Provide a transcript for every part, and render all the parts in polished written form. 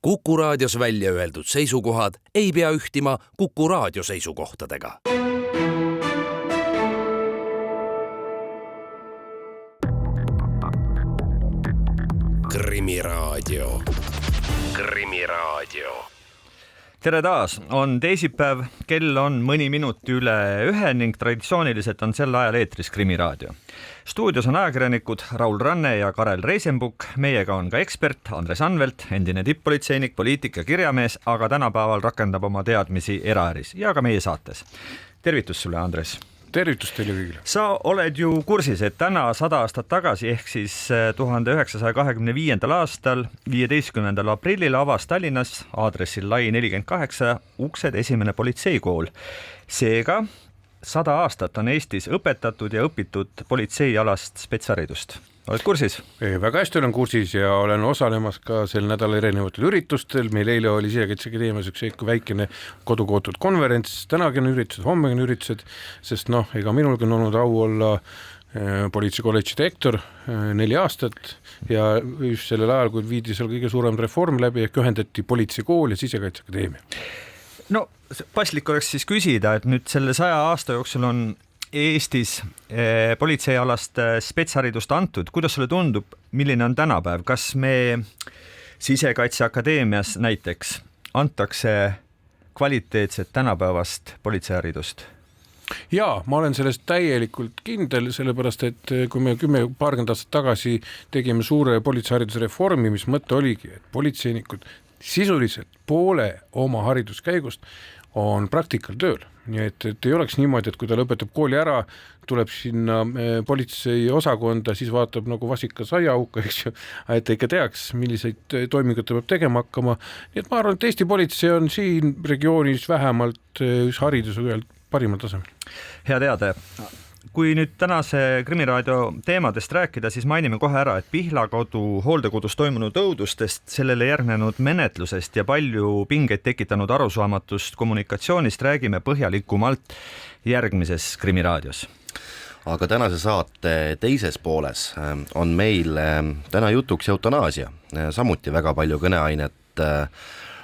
Kuku Raadios välja öeldud seisukohad ei pea ühtima Kuku Raadio seisukohtadega. Krimiraadio. Tere taas, on teisipäev, kell on mõni minut üle 1 ning traditsiooniliselt on sel ajal eetris Krimiraadio. Stuudios on ajakirjanikud Raul Ranne ja Karel Reisenbuk, meiega on ka ekspert Andres Anvelt, endine tipp-politseinik, poliitik ja kirjamees, aga tänapäeval rakendab oma teadmisi eraäris ja ka meie saates. Tervitus sulle, Andres! Tervitus teile kõigile. Sa oled ju kursis, et täna 100 aastat tagasi ehk siis 1925. aastal 15. aprillil avas Tallinnas aadressil Lai 48 uksed esimene politseikool. Seega 100 aastat on Eestis õpetatud ja õpitud politseialast spetsialistust. Oled kursis? Väga hästi olen kursis ja olen osalemas ka sel nädalal erinevatel üritustel. Meil eile oli Sisekaitseakadeemias üks väikene kodukootud konverents, tänagi on üritused, homme on üritused, sest ega minulgi on olnud au olla politseikolledži direktor 4 aastat ja just sellel ajal, kui viidi seal kõige suurem reform läbi, ehk ühendati politseikool ja Sisekaitseakadeemia. No, paslik oleks siis küsida, et nüüd selle 100 aasta jooksul on Eestis politseialast spetsharidust antud. Kuidas sulle tundub, milline on tänapäev? Kas me Sisekaitseakadeemias näiteks antakse kvaliteetset tänapäevast politseiharidust? Jaa, ma olen sellest täielikult kindel, sellepärast, et kui me 10 aastat tagasi tegime suure politseihariduse reformi, mis mõte oligi, et politseinikud sisuliselt poole oma hariduskäigust on praktikal tööl. Nii et ei oleks niimoodi, et kui ta lõpetab kooli ära, tuleb sinna politsei osakonda, siis vaatab nagu vasikas aiaauka, eks ju, et ikka teaks, milliseid toiminguid ta peab tegema hakkama. Nii et ma arvan, et Eesti politsei on siin regioonis vähemalt hariduse parimal tasemel. Hea teada. Kui nüüd tänase Krimiraadio teemadest rääkida, siis mainime kohe ära, et Pihlakodu hooldekodus toimunud õudustest, sellele järgnenud menetlusest ja palju pingeid tekitanud arusaamatust kommunikatsioonist räägime põhjalikumalt järgmises Krimiraadios. Aga tänase saate teises pooles on meil täna jutuks eutanaasia, samuti väga palju kõneainet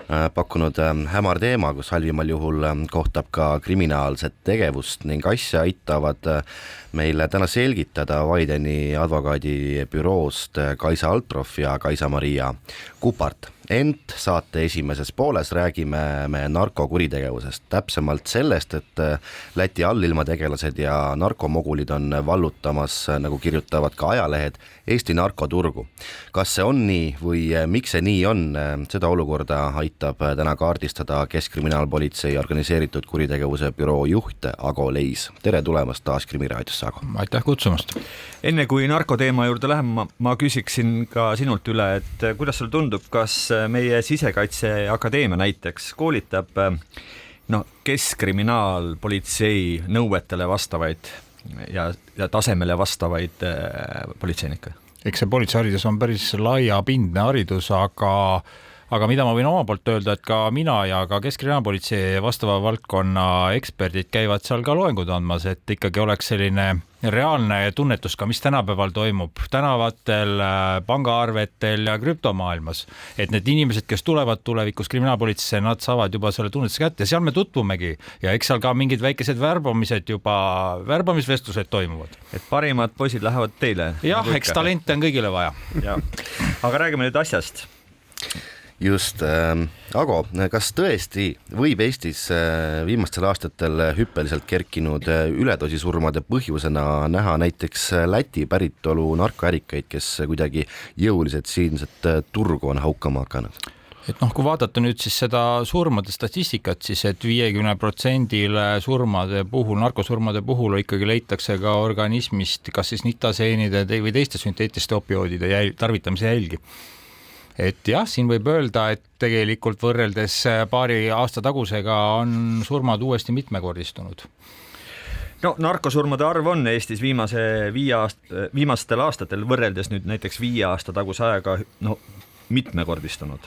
pakkunud hämar teema, kus halvimal juhul kohtab ka kriminaalset tegevust ning asja aitavad meile täna selgitada Vaideni advokaadibüroost Kaisa Altroff ja Kaisa-Maria Kupart. Ent saate esimeses pooles räägime me narkokuritegevusest, täpsemalt sellest, et Läti allilmategelased ja narkomogulid on vallutamas, nagu kirjutavad ka ajalehed, Eesti narkoturgu. Kas see on nii või miks see nii on, seda olukorda aitab täna kaardistada Keskkriminaalpolitsei organiseeritud kuritegevuse büroo juht Ago Leis. Tere tulemast taas Krimiraadiosse, Ago. Aitäh kutsumast. Enne kui narkoteema juurde läheme, ma küsiksin ka sinult üle, et kuidas sulle tundub, kas meie Sisekaitseakadeemia näiteks koolitab Keskkriminaalpolitsei nõuetele vastavaid ja tasemele vastavaid politseinikke? Eks see politseiharidus on päris laiapindne haridus, aga mida ma võin oma poolt öelda, et ka mina ja ka Keskkriminaalpolitsei vastava valdkonna eksperdid käivad seal ka loengud andmas, et ikkagi oleks selline reaalne tunnetus ka, mis tänapäeval toimub tänavatel, pangaarvetel ja krüptomaailmas. Et need inimesed, kes tulevad tulevikus kriminaalpolitsisse, nad saavad juba selle tunnetuse kätte ja seal me tutvumegi. Ja eks seal ka mingid väikesed värbamisvestlused toimuvad. Et parimad poisid lähevad teile? Jah, eks talente on kõigile vaja. Ja. Aga räägime nüüd asjast. Just, Ago, kas tõesti võib Eestis viimastel aastatel hüppeliselt kerkinud üledosisurmade põhjusena näha näiteks Läti päritolu narkoärikaid, kes kuidagi jõuliselt siinset turgu on haukama hakanud? Et kui vaadata nüüd siis seda surmade statistikat, siis et 50%-le surmade puhul, narkosurmade puhul ikkagi leitakse ka organismist kas siis nitaseenide või teiste sünteetiliste opioidide tarvitamise jälgi. Et jah, siin võib öelda, et tegelikult võrreldes paari aasta tagusega on surmad uuesti mitmekordistunud. No, narkosurmade arv on Eestis viimastel aastatel võrreldes nüüd näiteks 5 aasta taguse ajaga mitmekordistunud.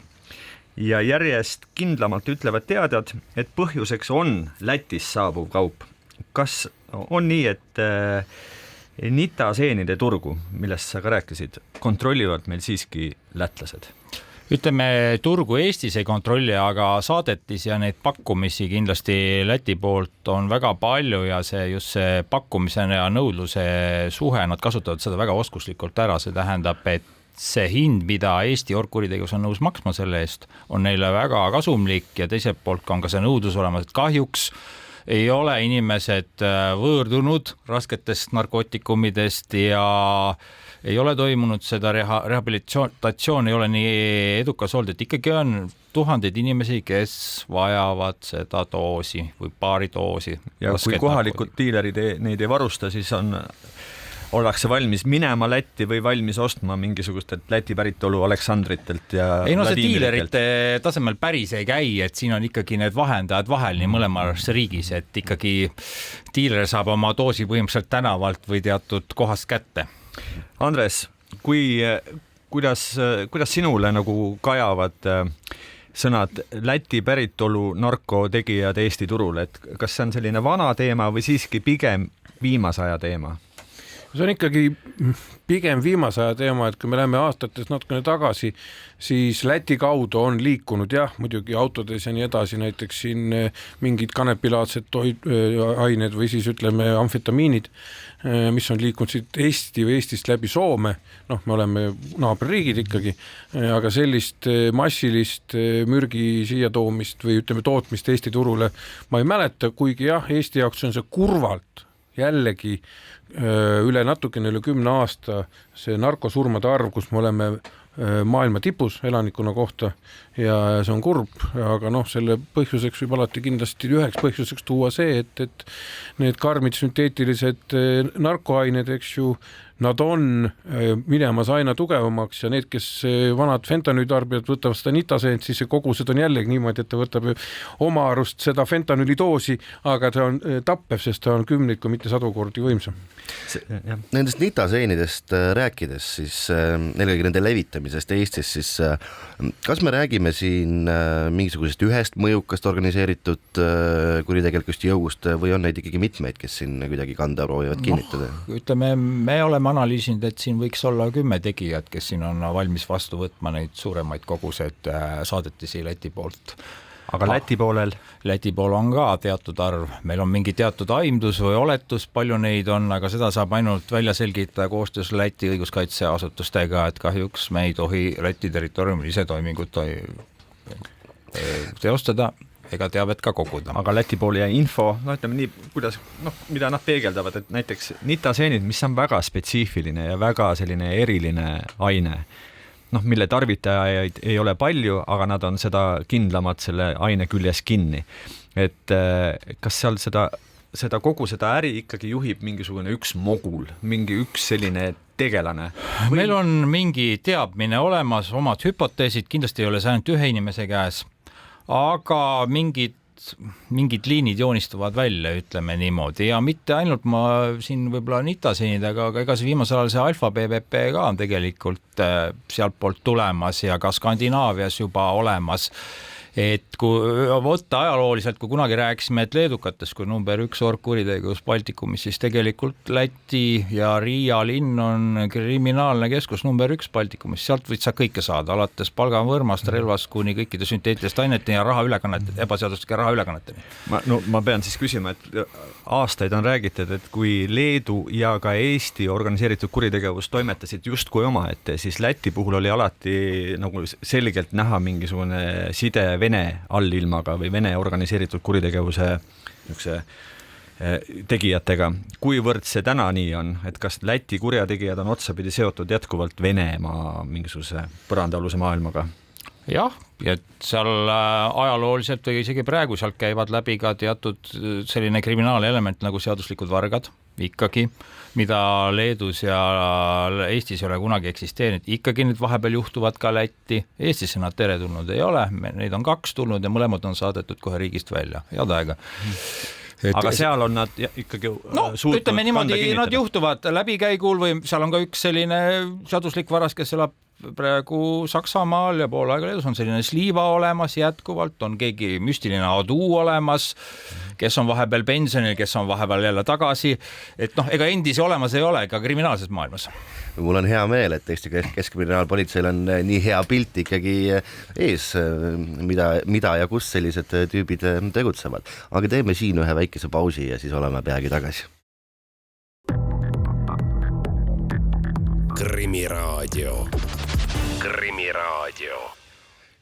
Ja järjest kindlamalt ütlevad teadjad, et põhjuseks on Lätis saabuv kaup. Kas on nii, et nitaseenide turgu, millest sa ka rääkisid, kontrollivad meil siiski lätlased? ütleme, turgu Eestis ei kontrolli, aga saadetis ja neid pakkumisi kindlasti Läti poolt on väga palju ja just see pakkumise ja nõudluse suhe, nad kasutavad seda väga oskuslikult ära, see tähendab, et see hind, mida Eesti orgkuritegevus on nõus maksma selle eest, on neile väga kasumlik ja teiselt poolt on ka see nõudlus olemas, et kahjuks ei ole inimesed võõrdunud rasketest narkootikumidest ja ei ole toimunud seda rehabilitatsioon, ei ole nii edukas olnud, et ikkagi on tuhandeid inimesi, kes vajavad seda doosi või paari doosi. Ja kui kohalikud diilerid neid ei varusta, siis ollakse valmis minema Lätti või valmis ostma mingisugustelt Läti päritolu Aleksandritelt ja ei no see diilerite tasemel päris ei käi, et siin on ikkagi need vahendajad vahel nii mõlemas riigis, et ikkagi diiler saab oma doosi põhimõtteliselt tänavalt või teatud kohast kätte. Andres, kuidas sinule nagu kajavad sõnad Läti päritolu narkotegijad Eesti turul, et kas see on selline vana teema või siiski pigem viimase aja teema? See on ikkagi pigem viimase aja teema, et kui me läheme aastates natukene tagasi, siis Läti kaudu on liikunud muidugi autodes ja nii edasi, näiteks siin mingid kanepilaadsed ained või siis ütleme amfetamiinid, mis on liikunud siit Eesti või Eestist läbi Soome, me oleme naaberriigid ikkagi, aga sellist massilist mürgi siia toomist või ütleme tootmist Eesti turule ma ei mäleta, kuigi Eesti jaoks on see kurvalt jällegi natukene üle 10 aasta see narkosurmade arv, kus me oleme maailma tipus elanikkonna kohta ja see on kurb, aga selle põhjuseks võib alati kindlasti üheks põhjuseks tuua see, et need karmid sünteetilised narkoained, eks ju, nad on minemas aina tugevamaks ja need, kes vanad fentanüütarbijad võtavad seda nitaseent, siis see kogused on jällegi niimoodi, et ta võtab oma arust seda fentanüüli-doosi, aga ta on tappev, sest ta on 10, kui mitte 100 kordi võimsam. Nendest nitaseenidest rääkides, siis eelkõige nende levitamisest Eestis, siis kas me räägime siin mingisugusest ühest mõjukast organiseeritud kuritegelikust jõust või on neid ikkagi mitmeid, kes siin kuidagi kanda proovivad kinnitada? Ütleme, me oleme analüüsinud, et siin võiks olla 10 tegijat, kes siin on valmis vastu võtma neid suuremaid kogused saadetisi Läti poolt. Aga Läti poolel? Läti pool on ka teatud arv, meil on mingi teatud aimdus või oletus, palju neid on, aga seda saab ainult välja selgitada koostöös Läti õiguskaitseasutustega, et kahjuks me ei tohi Läti territooriumil ise toimingut teostada ega teavet ka koguda. Aga Läti pool jäi info, ütleme nii, mida nad peegeldavad, et näiteks nitaseenid, mis on väga spetsiifiline ja väga selline eriline aine, mille tarvitajaid ei ole palju, aga nad on seda kindlamad selle aine küljes kinni. Et kas seal seda kogu seda äri ikkagi juhib mingisugune üks mogul, mingi üks selline tegelane? Meil on mingi teadmine olemas, omad hüpoteesid, kindlasti ei ole see ainult ühe inimese käes, aga mingid liinid joonistuvad välja, ütleme niimoodi, ja mitte ainult ma siin võib-olla nitaseenid, aga ega see viimasel ajal see alfa BBP ka on tegelikult sealt poolt tulemas ja ka Skandinaavias juba olemas. Et kui võtta ajalooliselt, kui kunagi rääkisime, et leedukatest kui number 1 orgkuritegevus Baltikumis, siis tegelikult Läti ja Riia linn on kriminaalne keskus number 1 Baltikumis. Sealt võid sa kõike saada, alates palgavõrmast, relvast kuni kõikide sünteetilist aineteni ja raha ülekanneteni, ebaseaduslike raha ülekanneteni. Ma pean siis küsima, et aastaid on räägitud, et kui Leedu ja ka Eesti organiseeritud kuritegevus toimetasid justkui omaette, siis Läti puhul oli alati nagu selgelt näha mingisugune side Vene allilmaga või Vene organiseeritud kuritegevuse tegijatega. Kuivõrd see täna nii on, et kas Läti kurjategijad on otsapidi seotud jätkuvalt Venemaa mingisuguse põrandaaluse maailmaga? Jah, et seal ajalooliselt või isegi praegu sealt käivad läbi ka teatud selline kriminaalelement nagu seaduslikud vargad ikkagi, mida Leedus ja Eestis ei ole kunagi eksisteerinud. Ikkagi nüüd vahepeal juhtuvad ka Lätti. Eestisse nad teretulnud ei ole, neid on 2 tulnud ja mõlemad on saadetud kohe riigist välja. Head aega. Aga seal on nad ikkagi ütleme niimoodi, nad juhtuvad läbikäigul või seal on ka üks selline seaduslik varas, kes elab praegu Saksamaal ja pool aega Leedus on selline Sliva olemas jätkuvalt, on keegi müstiline Adu olemas, kes on vahepeal pensionil, kes on vahepeal jälle tagasi, et ega endisi olemas ei ole ka kriminaalses maailmas. Mul on hea meel, et Eesti Keskkriminaalpolitseil on nii hea pilt ikkagi ees, mida ja kus sellised tüübid tegutsevad. Aga teeme siin ühe väikese pausi ja siis oleme peagi tagasi. Krimiraadio.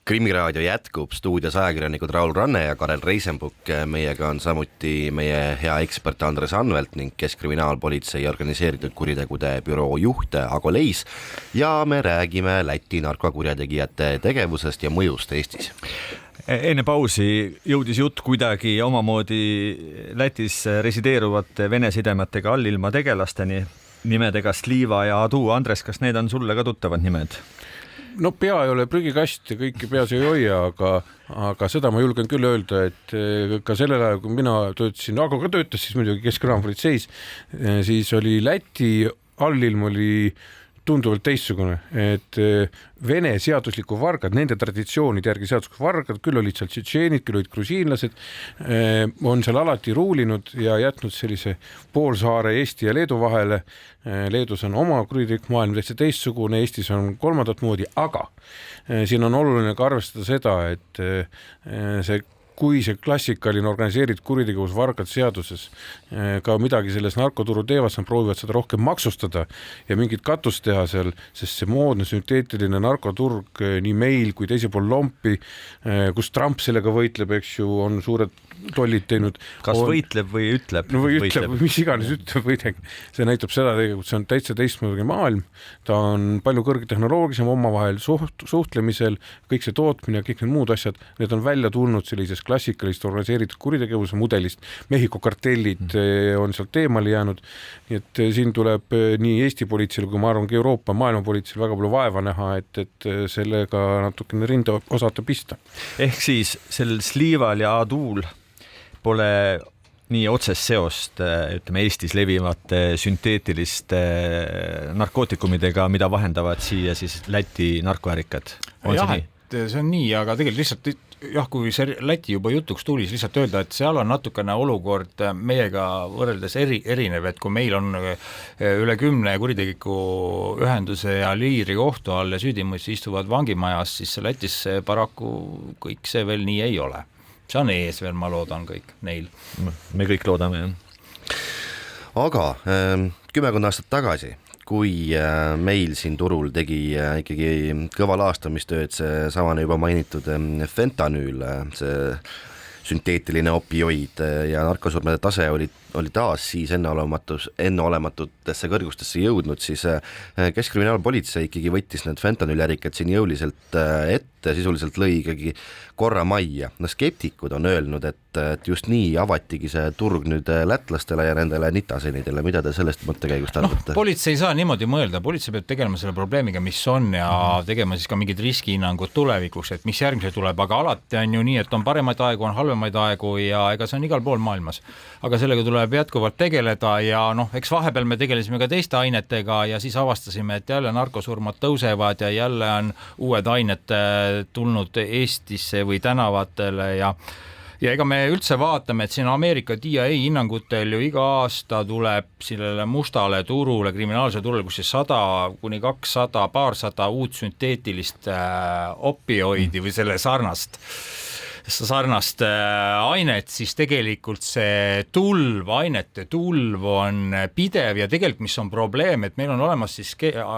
Krimiraadio jätkub, stuudios ajakirjanikud Raul Ranne ja Karel Reisenbuk. Meiega on samuti meie hea ekspert Andres Anvelt ning Keskkriminaalpolitsei organiseeritud kuritegude büroo juht Ago Leis ja me räägime Läti narkokurjategijate tegevusest ja mõjust Eestis. Enne pausi jõudis jutt kuidagi omamoodi Lätis resideeruvate Vene sidemetega allilma tegelasteni, nimedega Sliva ja Adu. Andres, kas need on sulle ka tuttavad nimed? No pea ei ole prügikast ja kõiki peas ei hoia, aga seda ma julgen küll öelda, et ka sellel ajal, kui mina töötasin, Ago ka töötas siis muidugi Keskkriminaalpolitseis, siis oli Läti allilm oli tunduvalt teistsugune, et Vene seadusliku vargad, nende traditsioonide järgi seadusliku vargad, küll olid seal tšetšeenid, küll olid grusiinlased, on seal alati ruulinud ja jätnud sellise poolsaare Eesti ja Leedu vahele. Leedus on oma kuritegelik maailm täitsa teistsugune, Eestis on kolmandat moodi, aga siin on oluline ka arvestada seda, et kui see klassikaline organiseeritud kuritegevus vargad seaduses ka midagi selles narkoturu teevad, nad proovivad seda rohkem maksustada ja mingit katust teha seal, sest see moodne sünteetiline narkoturg nii meil kui teise pool lompi, kus Trump sellega võitleb, eks ju, on suured tollid teinud. Kas võitleb või ütleb? No või ütleb, mis iganes ütleb võidagi. See näitab seda tegelikult, see on täitsa teistmoodi maailm. Ta on palju kõrgtehnoloogilisem omavahel suhtlemisel, kõik see tootmine ja kõik need muud asjad, need on välja tulnud sellisest klassikalist organiseeritud kuritegevuse mudelist. Mehhiko kartellid on sealt teemale jäänud. Nii et siin tuleb nii Eesti politseil kui ma arvan ka Euroopa maailmapolitseil väga palju vaeva näha, et sellega natukene rinda osata pista. Ehk siis sel Slival ja Adul pole nii otsest seost, ütleme, Eestis levivate sünteetiliste narkootikumidega, mida vahendavad siia siis Läti narkoärikad. On jah, see nii? See on nii, aga tegelikult lihtsalt kui see Läti juba jutuks tuli, lihtsalt öelda, et seal on natukene olukord meiega võrreldes erinev, et kui meil on üle 10 kuritegiku ühenduse ja liiri kohtu all ja süüdimõistjad istuvad vangimajas, siis Lätis paraku kõik see veel nii ei ole. See on ees veel, ma loodan kõik neil. Me kõik loodame, jah. Aga 10 aastat tagasi, kui meil siin turul tegi ikkagi kõva laastamistööd see samane juba mainitud fentanüül, see sünteetiline opioid ja narkosurmade tase oli taas siis enneolematutesse kõrgustesse jõudnud, siis Keskkriminaalpolitsei ikkagi võttis need fentanüülärikad siin jõuliselt ette, sisuliselt lõi ikkagi korra majja. No skeptikud on öelnud, et just nii avatigi see turg nüüd lätlastele ja nendele nitasenidele. Mida te sellest mõttekäigust arvate? Politsei ei saa niimoodi mõelda, politsei peab tegelema selle probleemiga, mis on ja tegema siis ka mingid riskihinnangud tulevikuks, et mis järgmise tuleb, aga alati on ju nii, et on paremaid aegu, on halvemaid aegu ja ega see on igal pool maailmas. Aga sellega tuleb jätkuvalt tegeleda ja eks vahepeal me tegelesime ka teiste ainetega ja siis avastasime, et jälle narkosurmad tõusevad ja jälle on uued ained tulnud Eestisse või tänavatele ja ega me üldse vaatame, et siin Ameerika DIA hinnangutel ju iga aasta tuleb sellele mustale turule, kriminaalse turule, kus siis 100 kuni 200, paarsada uut sünteetilist opioidi või selle sarnast ainet, siis tegelikult see ainete tulv on pidev ja tegelikult mis on probleem, et meil on olemas siis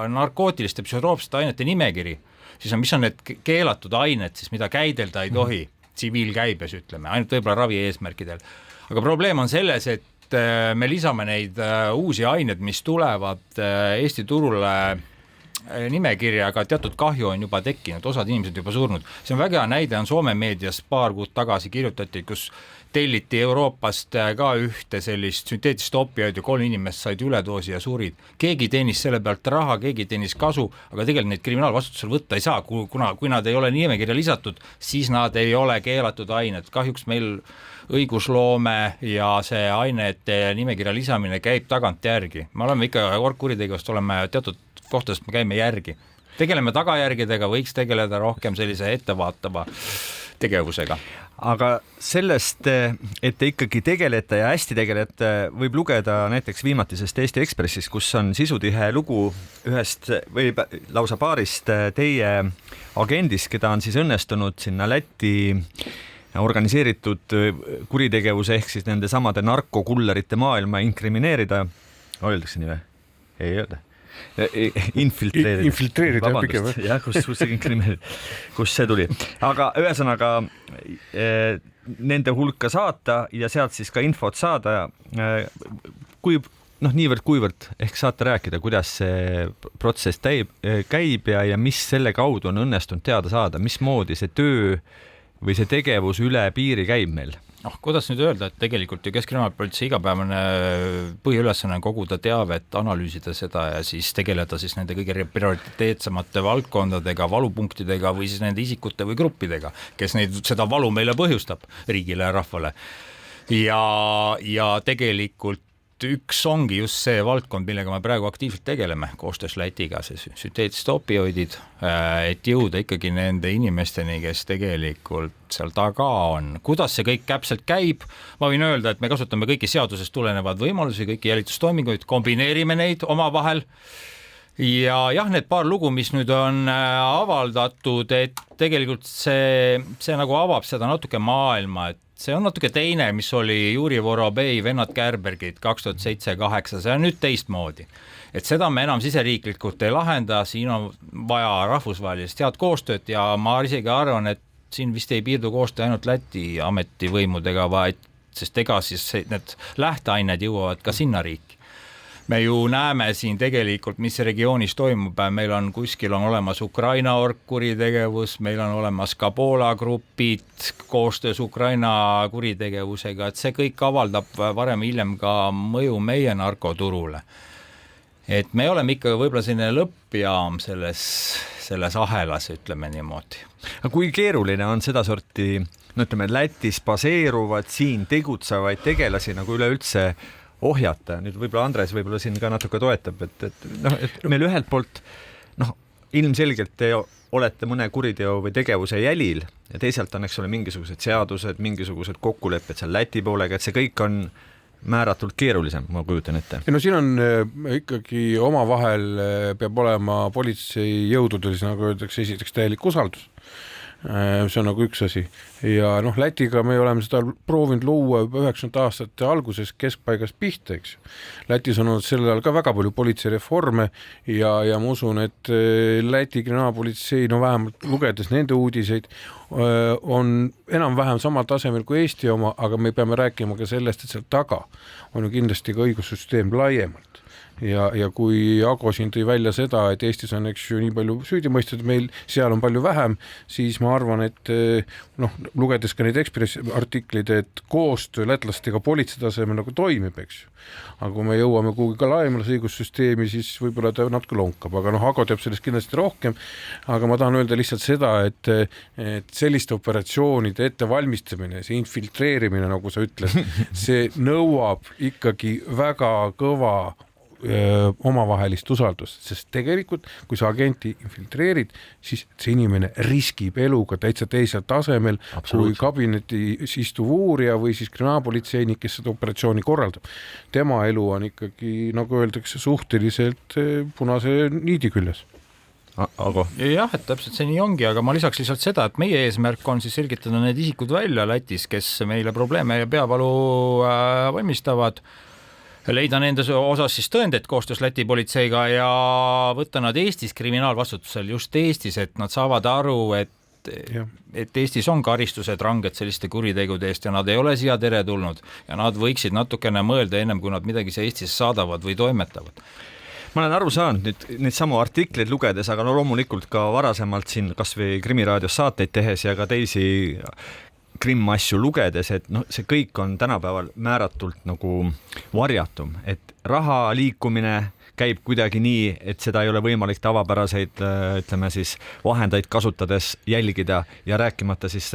narkootiliste psühhotroopsete ainete nimekiri, siis mis on need keelatud ained, siis mida käidelda ei tohi, tsiviilkäibes ütleme, ainult võib-olla ravi eesmärkidel. Aga probleem on selles, et me lisame neid uusi ained, mis tulevad Eesti turule nimekirja, aga teatud kahju on juba tekkinud, osad inimesed juba surnud. See on väga hea näide, on Soome meedias paar kuud tagasi kirjutati, kus telliti Euroopast ka ühte sellist sünteetilist opioidi, 3 inimest said üledoosi ja surid. Keegi teenis selle pealt raha, keegi teenis kasu, aga tegelikult neid kriminaalvastutusel võtta ei saa, kui nad ei ole nimekirja lisatud, siis nad ei ole keelatud ained. Kahjuks meil õigusloome ja see ainete nimekirja lisamine käib tagant järgi. Me oleme ikka kuritegevust oleme teatud kohtadest me käime järgi. tegeleme tagajärgedega, võiks tegeleda rohkem sellise ettevaatava tegevusega. Aga sellest, et te ikkagi tegelete ja hästi tegelete, võib lugeda näiteks viimatisest Eesti Ekspressist, kus on sisutihe lugu ühest või lausa paarist teie agendist, keda on siis õnnestunud sinna Lätti organiseeritud kuritegevuse ehk siis nende samade narkokullerite maailma inkrimineerida. Öeldakse nii või? Ei öelda. Infiltreerida pigem. Jah, kus see tuli. Aga ühesõnaga nende hulka saata ja sealt siis ka infot saada, kui niivõrd kuivõrd ehk saate rääkida, kuidas see protsess käib ja mis selle kaudu on õnnestunud teada saada, mismoodi see töö või see tegevus üle piiri käib meil? Kuidas nüüd öelda, et tegelikult ju Keskkriminaalpolitsei igapäevane põhiülesanne on koguda teavet, analüüsida seda ja siis tegeleda siis nende kõige prioriteetsemate valdkondadega, valupunktidega või siis nende isikute või gruppidega, kes seda valu meile põhjustab riigile ja rahvale. Ja tegelikult üks ongi just see valdkond, millega me praegu aktiivselt tegeleme koostöös Lätiga, see sünteetilised opioidid, et jõuda ikkagi nende inimesteni, kes tegelikult seal taga on. Kuidas see kõik täpselt käib? Ma võin öelda, et me kasutame kõiki seadusest tulenevad võimalusi, kõiki jälitustoiminguid, kombineerime neid omavahel. Ja jah, need paar lugu, mis nüüd on avaldatud, et tegelikult see nagu avab seda natuke maailma, et see on natuke teine, mis oli Juri Vorobei, Vennad Kärbergid 2007-2008, see on nüüd teistmoodi. Et seda me enam siseriiklikult ei lahenda, siin on vaja rahvusvahelist head koostööd ja ma isegi arvan, et siin vist ei piirdu koostöö ainult Läti ametivõimudega, vaid sest ega siis need lähteained jõuavad ka sinna riiki. Me ju näeme siin tegelikult, mis regioonis toimub, meil on kuskil on olemas Ukraina orgkuritegevus, meil on olemas ka Poola grupid koostöös Ukraina kuritegevusega, et see kõik avaldab varem hiljem ka mõju meie narkoturule. Et me oleme ikka võib-olla selline lõppjaam selles ahelas, ütleme niimoodi. Aga kui keeruline on seda sorti, ütleme, Lätis baseeruvad siin tegutsevaid tegelasi nagu üleüldse ohjata, nüüd võib-olla Andres võib-olla siin ka natuke toetab, et meil ühelt poolt ilmselgelt te olete mõne kuriteo või tegevuse jälil ja teisalt on, eks ole, mingisugused seadused, mingisugused kokkulepped seal Läti poolega, et see kõik on määratult keerulisem, ma kujutan ette. Siin on ikkagi omavahel peab olema politseijõududel, nagu öeldakse, esiteks täielik usaldus. See on nagu üks asi ja Lätiga me oleme seda proovinud luua juba 90 aastate alguses keskpaigast pihta, eks. Lätis on olnud selle ajal ka väga palju politseireforme ja ma usun, et Läti kriminaalpolitsei, vähemalt lugedes nende uudiseid, on enam-vähem samal tasemel kui Eesti oma, aga me peame rääkima ka sellest, et seal taga on ju kindlasti ka õigussüsteem laiemalt. Ja kui Ago siin tõi välja seda, et Eestis on eks ju nii palju süüdimõistetud, meil seal on palju vähem, siis ma arvan, et lugedes ka neid Ekspressi artikleid, et koostöö lätlastega politsei tasemel nagu toimib, eks ju. Aga kui me jõuame kuhugi ka laiemale õigussüsteemi, siis võib-olla ta natuke lonkab, aga Ago teab sellest kindlasti rohkem, aga ma tahan öelda lihtsalt seda, et selliste operatsioonide ettevalmistamine, see infiltreerimine, nagu sa ütled, see nõuab ikkagi väga kõva omavahelist usaldust, sest tegelikult kui sa agenti infiltreerid, siis see inimene riskib eluga täitsa teisel tasemel kui kabinetis istuv uurija või siis kriminaalpolitseinik, kes seda operatsiooni korraldab. Tema elu on ikkagi, nagu öeldakse, suhteliselt punase niidi küljes. Aga jah, et täpselt see nii ongi, aga ma lisaks lihtsalt seda, et meie eesmärk on siis selgitada need isikud välja Lätis, kes meile probleeme ja peavalu valmistavad, leida nende osas siis tõendeid koostöös Läti politseiga ja võtta nad Eestis kriminaalvastutusel just Eestis, et nad saavad aru, et Eestis on karistused ranged selliste kuritegude eest ja nad ei ole siia teretulnud ja nad võiksid natukene mõelda ennem, kui nad midagi Eestis saadavad või toimetavad. Ma olen aru saanud nüüd samu artikleid lugedes, aga loomulikult ka varasemalt siin kas või Krimiraadios saateid tehes ja ka teisi krimmasju lugedes, et see kõik on tänapäeval määratult nagu varjatum, et raha liikumine käib kuidagi nii, et seda ei ole võimalik tavapäraseid, ütleme siis, vahendaid kasutades jälgida ja rääkimata siis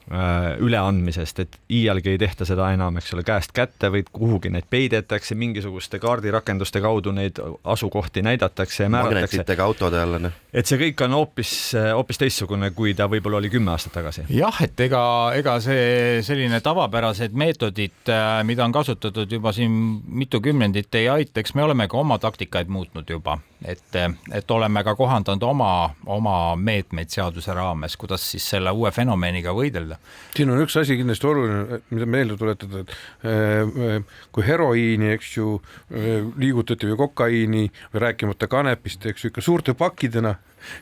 üleandmisest, et iialgi ei tehta seda enam, eks ole, käest kätte, vaid kuhugi neid peidetakse, mingisuguste kaardirakenduste kaudu neid asukohti näidatakse ja määratakse. Magnetitega autode all. Et see kõik on hoopis teistsugune, kui ta võib-olla oli 10 aastat tagasi. Jah, et ega see selline tavapärased meetodid, mida on kasutatud juba siin mitu kümnendit, ei aita, eks me oleme ka oma taktikaid muutnud juba, et oleme ka kohandanud oma meetmeid seaduse raames, kuidas siis selle uue fenomeniga võidelda. Siin on üks asi kindlasti oluline, mida meelde tuletada, et kui heroiini, eks ju, liigutati või kokaiini või rääkimata kanepist, eks ju, ikka suurte pakkidena,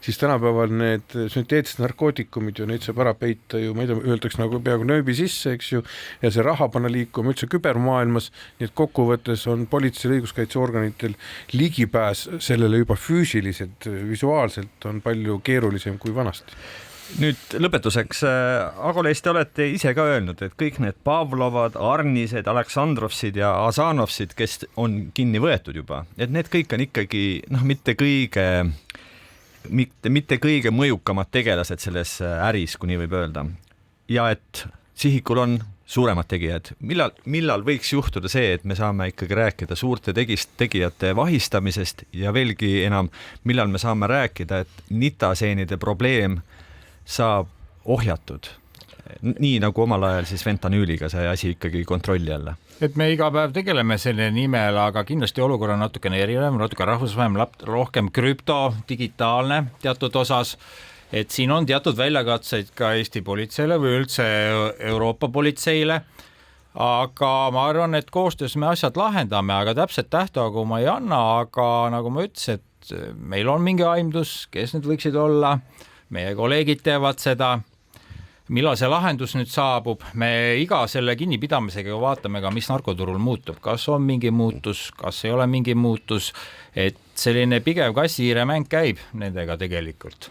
siis tänapäeval need sünteetsed narkootikumid ju, neid saab ära peita ju, ma ei tea, öeldakse nagu peaaegu nööbi sisse, eks ju, ja see raha panna liikuma üldse kübermaailmas, nii et kokkuvõttes on politseil õiguskaitseorganitel ligipääs sellele juba füüsiliselt, visuaalselt on palju keerulisem kui vanasti. Nüüd lõpetuseks, Ago-Leis, te olete ise ka öelnud, et kõik need Pavlovad, Arnised, Aleksandrovsid ja Azanovsid, kes on kinni võetud juba, et need kõik on ikkagi mitte kõige mõjukamad tegelased selles äris, kui nii võib öelda. Ja et sihikul on suuremad tegijad. Millal võiks juhtuda see, et me saame ikkagi rääkida suurte tegijate vahistamisest ja veelgi enam, millal me saame rääkida, et nitaseenide probleem saab ohjatud, nii nagu omal ajal siis fentanüüliga see asi ikkagi kontrolli alla. Et me iga päev tegeleme selle nimel, aga kindlasti olukord on natukene erinev, natuke rahvusvaheline, rohkem krüpto, digitaalne teatud osas, et siin on teatud väljakatseid ka Eesti politseile või üldse Euroopa politseile, aga ma arvan, et koostöös me asjad lahendame, aga täpselt tähtaegu ma ei anna, aga nagu ma ütlesin, et meil on mingi aimdus, kes need võiksid olla, meie kolleegid teevad seda, millal see lahendus nüüd saabub, me iga selle kinnipidamisega vaatame ka, mis narkoturul muutub, kas on mingi muutus, kas ei ole mingi muutus, et selline pigev kassihiiremäng käib nendega tegelikult,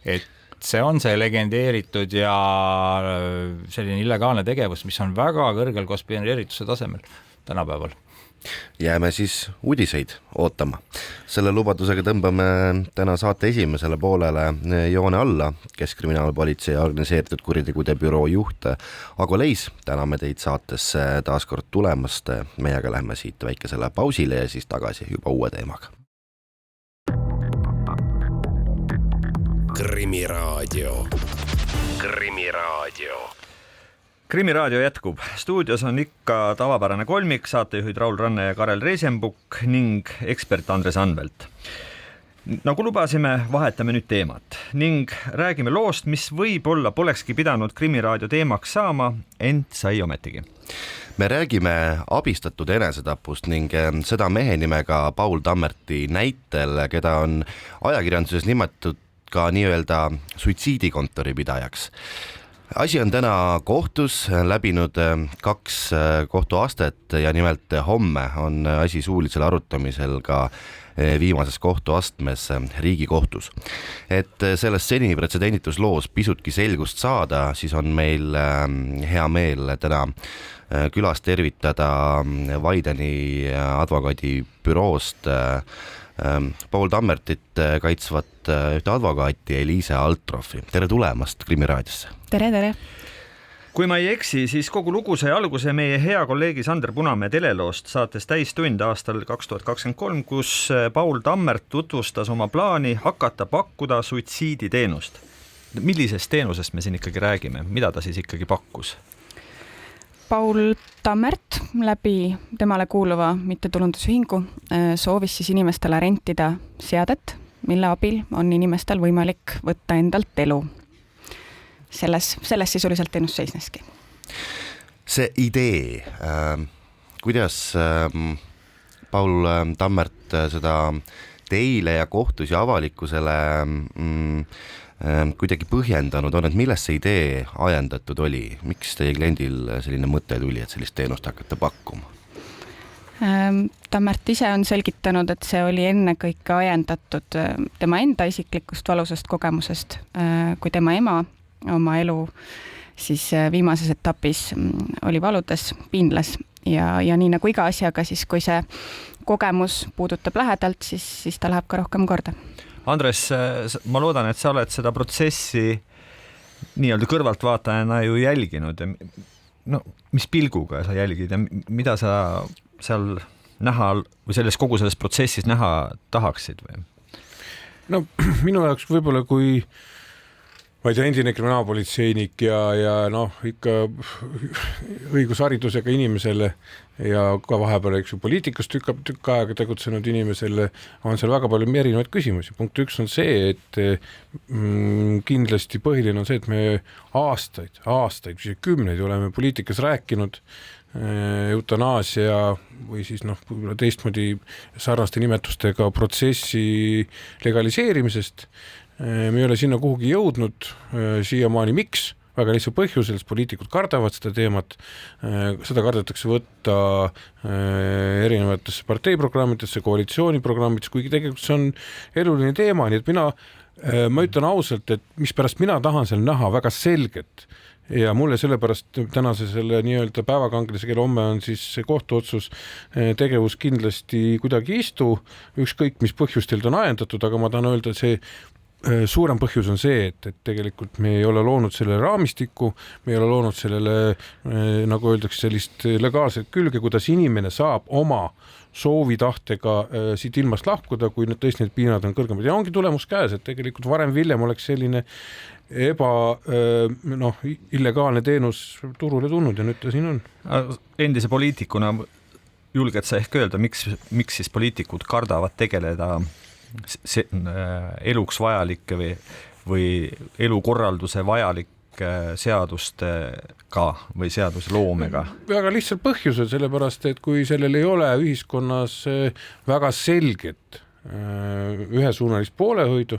et see on see legendeeritud ja selline illegaalne tegevus, mis on väga kõrgel konspireerituse tasemel tänapäeval. Jääme siis uudiseid ootama. Selle lubadusega tõmbame täna saate esimesele poolele joone alla. Keskkriminaalpolitsei organiseeritud kuritegude büroo juht Ago-Leis, täname teid saatesse taas kord tulemast. Meiega lähme siit väikesele pausile ja siis tagasi juba uue teemaga. Krimiraadio. Krimiraadio jätkub. Stuudios on ikka tavapärane kolmik, saatejuhid Raul Ranne ja Karel Reisenbuk ning ekspert Andres Anvelt. Nagu lubasime, vahetame nüüd teemat ning räägime loost, mis võib-olla polekski pidanud Krimiraadio teemaks saama, ent sai ometigi. Me räägime abistatud enesetapust ning seda mehe nimega Paul Tammerti näitel, keda on ajakirjanduses nimetatud ka nii-öelda suitsiidikontori pidajaks. Asi on täna kohtus läbinud 2 kohtuastet ja nimelt homme on asi suulisel arutamisel ka viimases kohtuastmes Riigikohtus. Et sellest seni pretsedenditus loos pisutki selgust saada, siis on meil hea meel täna külas tervitada Vaideni advokaadibüroost Paul Tammertit kaitsvat ühte advokaati Eliise Altrofi. Tere tulemast Krimiraadiosse. Tere. Kui ma ei eksi, siis kogu lugu sai alguse meie hea kolleegi Sander Punamäe teleloost saates Täistund aastal 2023, kus Paul Tammert tutvustas oma plaani hakata pakkuda suitsiiditeenust. Millisest teenusest me siin ikkagi räägime? Mida ta siis ikkagi pakkus? Paul Tammert läbi temale kuuluva mittetulundusühingu soovis siis inimestele rentida seadet, mille abil on inimestel võimalik võtta endalt elu. Selles sisuliselt teenus seisneski. See idee, kuidas Paul Tammert seda teile ja kohtus ja avalikkusele kuidagi põhjendanud on, et millest see idee ajendatud oli? Miks teie kliendil selline mõte tuli, et sellist teenust hakata pakkuma? Tammert ise on selgitanud, et see oli ennekõike ajendatud tema enda isiklikust valusast kogemusest, kui tema ema oma elu siis viimases etapis oli valudes, piinles ja nii nagu iga asjaga, siis kui see kogemus puudutab lähedalt, siis ta läheb ka rohkem korda. Andres, ma loodan, et sa oled seda protsessi nii-öelda kõrvaltvaatajana ju jälginud. No, mis pilguga sa jälgid ja mida sa seal näha või kogu selles protsessis näha tahaksid või? No minu jaoks võib-olla kui ma ei tea, endine kriminaalpolitseinik ja noh, ikka õigusharidusega inimesele ja ka vahepeal, eks ju, poliitikas tükk aega tegutsenud inimesele on seal väga palju erinevaid küsimusi. Punkt 1 on see, et kindlasti põhiline on see, et me aastaid, kümneid oleme poliitikas rääkinud eutanaasia või siis noh, teistmoodi sarnaste nimetustega protsessi legaliseerimisest. Me ei ole sinna kuhugi jõudnud siiamaani. Miks? Väga lihtsalt põhjusel, sest poliitikud kardavad seda teemat, seda kardetakse võtta erinevatesse parteiprogrammidesse, koalitsiooniprogrammidesse, kuigi tegelikult see on eluline teema, nii et ma ütlen ausalt, et mispärast mina tahan seal näha väga selget ja mulle sellepärast tänase selle nii-öelda päevakanglis, kelle homme on siis kohtuotsus, tegevus kindlasti kuidagi istu, ükskõik mis põhjustel ta on ajendatud, aga ma tahan öelda, et see suurem põhjus on see, et tegelikult me ei ole loonud selle raamistiku, me ei ole loonud sellele, nagu öeldakse, sellist legaalset külge, kuidas inimene saab oma soovitahtega siit ilmast lahkuda, kui tõesti need piinad on kõrgemad. Ja ongi tulemus käes, et tegelikult varem Villem oleks selline illegaalne teenus turule tulnud ja nüüd ta siin on. Endise poliitikuna julged sa ehk öelda, miks siis poliitikud kardavad tegeleda eluks vajalike või elukorralduse vajalike seadustega või seadusloomega? Väga lihtsalt põhjusel, sellepärast, et kui sellel ei ole ühiskonnas väga selget ühesuunalist poolehoidu,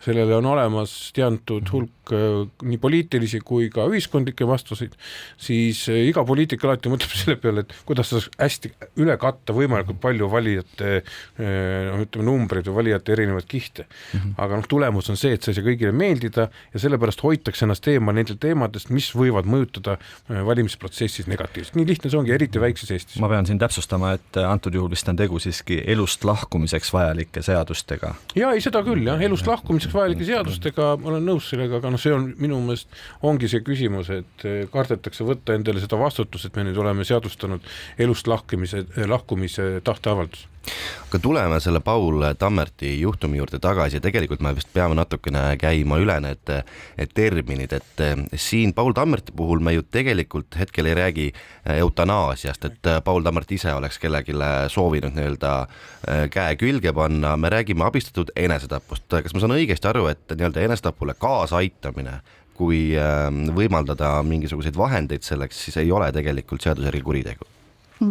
sellele on olemas teatud hulk nii poliitilisi kui ka ühiskondlikke vastuseid, siis iga poliitik alati mõtleb selle peale, et kuidas sa hästi üle katta võimalikult palju valijate numbreid või valijate erinevaid kihte. Aga tulemus on see, et sa ei saa kõigile meeldida ja sellepärast hoitakse ennast eemal nendel teemadest, mis võivad mõjutada valimisprotsessis negatiivselt. Nii lihtne see ongi, eriti väikses Eestis. Ma pean siin täpsustama, et antud juhul vist on tegu siiski elust lahkumiseks vajalike seadustega. Ja ei, seda küll, jah. Elust lahkumiseks vajalike seadustega ma olen nõus sellega, aga see on minu meelest ongi see küsimus, et kardetakse võtta endale seda vastutust, et me nüüd oleme seadustanud elust lahkumise tahteavaldus. Aga tuleme selle Paul Tammerti juhtumi juurde tagasi ja tegelikult me vist peame natukene käima üle need terminid, et siin Paul Tammerti puhul me ju tegelikult hetkel ei räägi eutanaasiast, et Paul Tammert ise oleks kellelegi soovinud nii-öelda käe külge panna, me räägime abistatud enesetapust. Kas ma saan õigesti aru, et nii-öelda enesetapule kaasaitamine, kui võimaldada mingisuguseid vahendeid selleks, siis ei ole tegelikult seadusjärgi kuritegu?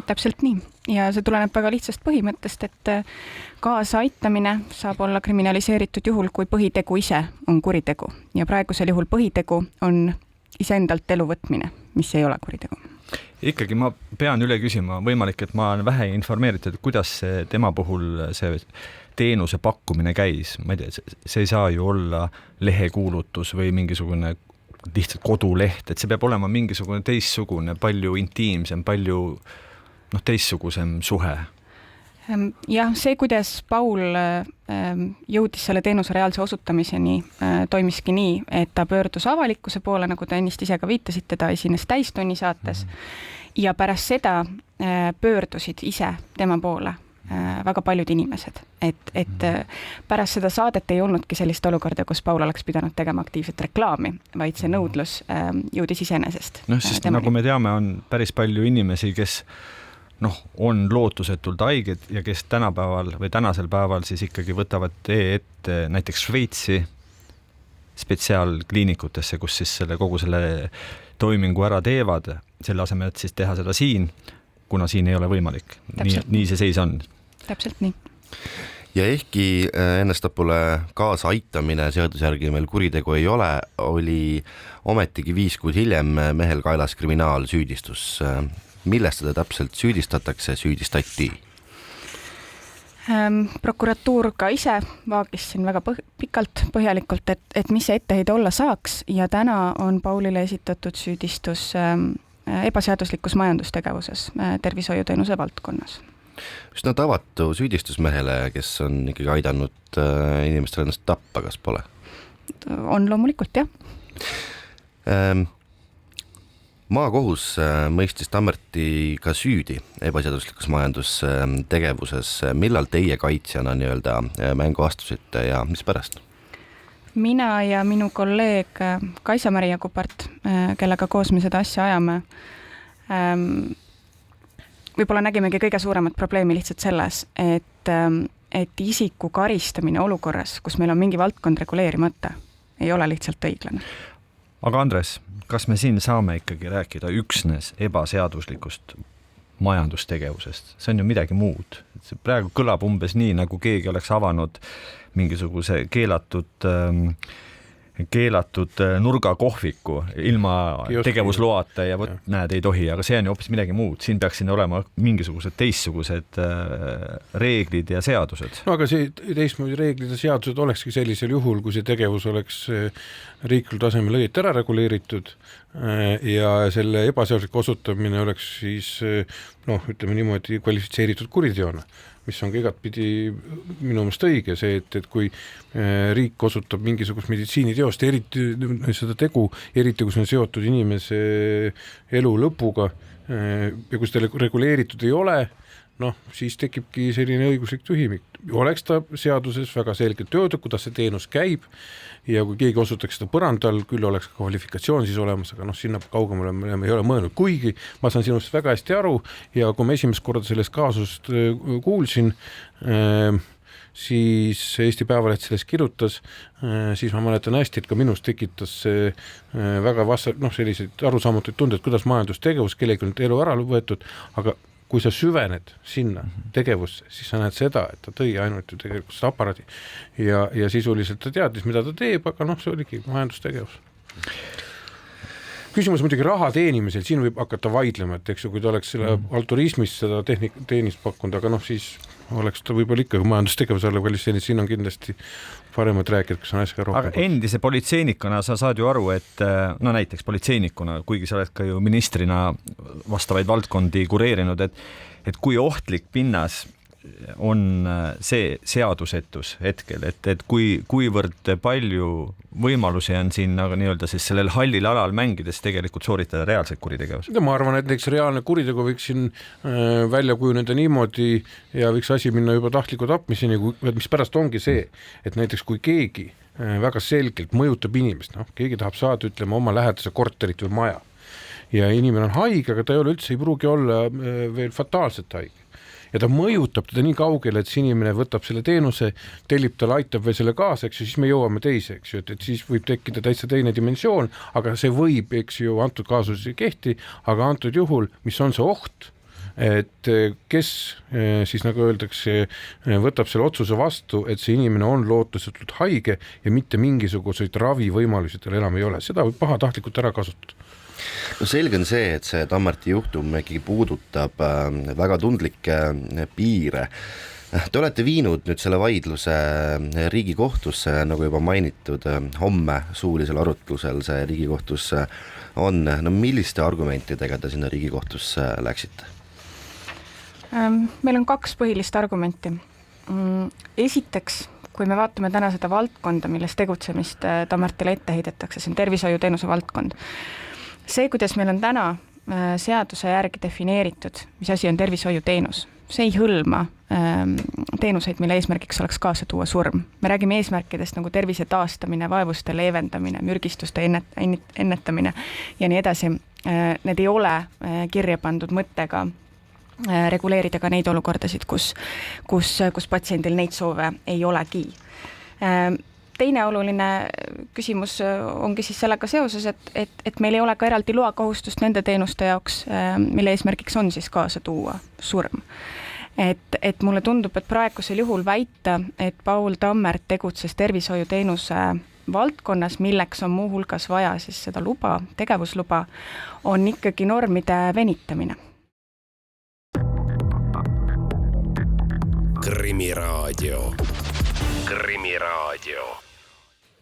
Täpselt nii. Ja see tuleneb väga lihtsast põhimõttest, et kaasaaitamine saab olla kriminaliseeritud juhul, kui põhitegu ise on kuritegu. Ja praegusel juhul põhitegu on iseendalt elu võtmine, mis ei ole kuritegu. Ikkagi ma pean üle küsima, võimalik, et ma olen vähe informeeritud, kuidas tema puhul see teenuse pakkumine käis. Ma ei tea, see ei saa ju olla lehekuulutus või mingisugune lihtsalt koduleht, et see peab olema mingisugune teistsugune, palju intiimsem, palju teistsugusem suhe. Jah, see, kuidas Paul jõudis selle teenuse reaalse osutamiseni, toimiski nii, et ta pöördus avalikkuse poole, nagu te ennist ise ka viitasite, ta esines Täistunni saates ja pärast seda pöördusid ise tema poole väga paljud inimesed, et pärast seda saadet ei olnudki sellist olukorda, kus Paul oleks pidanud tegema aktiivset reklaami, vaid see nõudlus jõudis iseenesest. Sest nagu me teame, on päris palju inimesi, kes on lootusetult haiged ja kes tänapäeval või tänasel päeval siis ikkagi võtavad ette näiteks Šveitsi spetsiaalkliinikutesse, kus siis kogu selle toimingu ära teevad, selle asemel, et siis teha seda siin, kuna siin ei ole võimalik. Nii see seis on. Täpselt nii. Ja ehkki enesetapule kaasa aitamine seadusjärgi meil kuritegu ei ole, oli ometigi 5 kuud hiljem mehel kaelas kriminaalsüüdistus. Millest seda täpselt süüdistati? Prokuratuur ka ise vaagis siin väga pikalt, põhjalikult, et mis see etteheide olla saaks ja täna on Paulile esitatud süüdistus ebaseaduslikus majandustegevuses tervishoiuteenuse valdkonnas. Üsna tavatu süüdistusmehele, kes on ikkagi aidanud inimestele ennast tappa, kas pole? On loomulikult, jah. Maakohus mõistis Tammerti ka süüdi ebaseaduslikus majandustegevuses. Millal teie kaitsjana nii-öelda mängu astusite ja mispärast? Mina ja minu kolleeg Kaisa-Maria Kupart, kellega koos me seda asja ajame, võib-olla nägimegi kõige suuremat probleemi lihtsalt selles, et isiku karistamine olukorras, kus meil on mingi valdkond reguleerimata, ei ole lihtsalt õiglane. Aga Andres, kas me siin saame ikkagi rääkida üksnes ebaseaduslikust majandustegevusest? See on ju midagi muud. See praegu kõlab umbes nii, nagu keegi oleks avanud mingisuguse keelatud nurgakohviku ilma tegevusloata ja näed, ei tohi, aga see on ju hoopis midagi muud. Siin peaks siin olema mingisugused teistsugused reeglid ja seadused. No aga see teistmoodi reeglid ja seadused olekski sellisel juhul, kui see tegevus oleks riiklikul tasemel õieti ära reguleeritud ja selle ebaseaduslik osutamine oleks siis ütleme niimoodi kvalifitseeritud kuriteona, mis on ka igatpidi minu meelest õige, see, et kui riik osutab mingisugust meditsiiniteost, eriti seda tegu, eriti kui see on seotud inimese elu lõpuga ja kui seda reguleeritud ei ole, siis tekibki selline õiguslik tühimik. Oleks ta seaduses väga selgelt öeldud, kuidas see teenus käib ja kui keegi osutaks seda põrandal, küll oleks kvalifikatsioon siis olemas, aga sinna kaugemale me ei ole mõelnud. Kuigi ma saan sinust väga hästi aru ja kui ma esimest korda sellest kaasust kuulsin, siis Eesti Päevaleht sellest kirjutas, siis ma mäletan hästi, et ka minust tekitas see väga selliseid arusaamatuid tundeid, kuidas majandustegevus, kellegi on elu ära võetud, aga kui sa süvened sinna tegevusse, siis sa näed seda, et ta tõi ainult ju tegelikult seda aparaadi ja sisuliselt ta teadis, mida ta teeb, aga see oligi majandustegevus. Küsimus muidugi raha teenimisel, siin võib hakata vaidlema, et eks ju, kui ta oleks selle altruismis seda teenist pakkunud, aga siis oleks ta võib-olla ikka majandustegevus alla kvalifitseerinud, siin on kindlasti paremad rääkida, kas on asjaga rohkem. Aga endise politseinikuna sa saad ju aru, et näiteks politseinikuna, kuigi sa oled ka ju ministrina vastavaid valdkondi kureerinud, et kui ohtlik pinnas on see seadusetus hetkel, et kuivõrd palju võimalusi on siin nii-öelda siis sellel hallil alal mängides tegelikult sooritada reaalseid kuritegevus? Ma arvan, et näiteks reaalne kuritegu võiks siin välja kujuneda niimoodi ja võiks asi minna juba tahtliku tapmiseni, mis pärast ongi see, et näiteks kui keegi väga selgelt mõjutab inimest, keegi tahab saada, ütleme, oma lähedase korterit või maja ja inimene on haige, aga ta ei pruugi olla veel fataalselt haige. Ja ta mõjutab teda nii kaugele, et see inimene võtab selle teenuse, tellib talle, aitab veel selle kaasa, eks ju, siis me jõuame teise, eks ju, et siis võib tekkida täitsa teine dimensioon, aga see võib, eks ju, antud kaasus ei kehti, aga antud juhul, mis on see oht, et kes siis nagu öeldakse, võtab selle otsuse vastu, et see inimene on lootusetult haige ja mitte mingisuguseid ravivõimalusi tal enam ei ole, seda võib pahatahtlikult ära kasutada. Selge on see, et see Tammerti juhtum ikkagi puudutab väga tundlikke piire. Te olete viinud nüüd selle vaidluse Riigikohtusse, nagu juba mainitud, homme suulisel arutlusel see Riigikohtusse on. Milliste argumentidega te sinna Riigikohtusse läksite? Meil on 2 põhilist argumenti. Esiteks, kui me vaatame täna seda valdkonda, milles tegutsemist Tammertile ette heidetakse, see on tervishoiuteenuse valdkond. See, kuidas meil on täna seaduse järgi defineeritud, mis asi on tervishoiuteenus, see ei hõlma teenuseid, mille eesmärgiks oleks kaasa tuua surm. Me räägime eesmärkidest nagu tervise taastamine, vaevuste leevendamine, mürgistuste ennetamine ja nii edasi. Need ei ole kirja pandud mõttega reguleerida ka neid olukordasid, kus patsiendil neid soove ei olegi. Teine oluline küsimus ongi siis sellega seoses, et meil ei ole ka eraldi loakohustust nende teenuste jaoks, mille eesmärgiks on siis kaasa tuua surm. Et mulle tundub, et praegusel juhul väita, et Paul Tammert tegutses tervishoiuteenuse valdkonnas, milleks on muu hulgas vaja siis seda luba, tegevusluba, on ikkagi normide venitamine.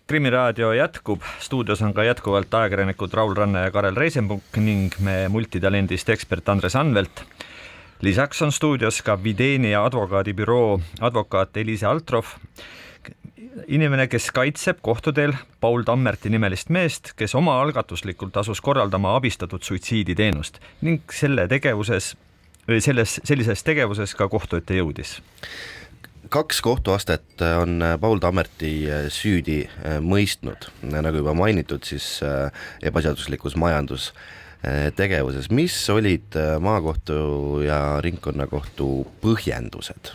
Krimiraadio jätkub, stuudios on ka jätkuvalt ajakirjanikud Raul Ranne ja Karel Reisenbuk ning me multitalendist ekspert Andres Anvelt. Lisaks on stuudios ka Videnia advokaadibüroo advokaat Eliise Altrov. inimene, kes kaitseb kohtuteel Paul Tammerti nimelist meest, kes oma algatuslikult asus korraldama abistatud suitsiiditeenust ning sellises tegevuses ka kohtu ette jõudis. 2 kohtuastet on Paul Tammerti süüdi mõistnud, nagu juba mainitud, siis ebaseaduslikus majandustegevuses. Mis olid maakohtu ja ringkonnakohtu põhjendused?